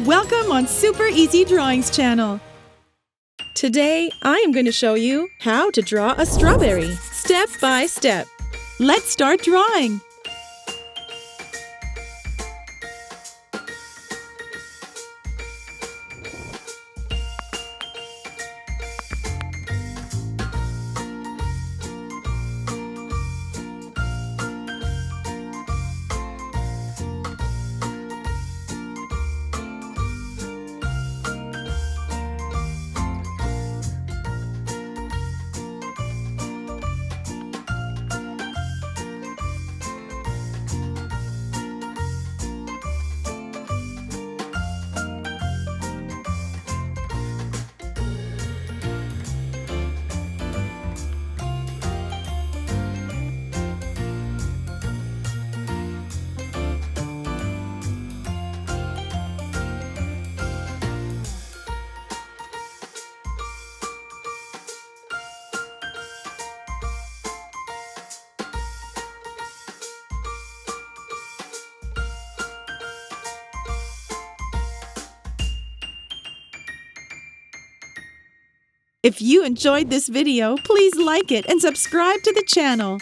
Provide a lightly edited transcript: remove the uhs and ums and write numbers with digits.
Welcome on Super Easy Drawings channel. Today, I am going to show you how to draw a strawberry, step by step. Let's start drawing. If you enjoyed this video, please like it and subscribe to the channel.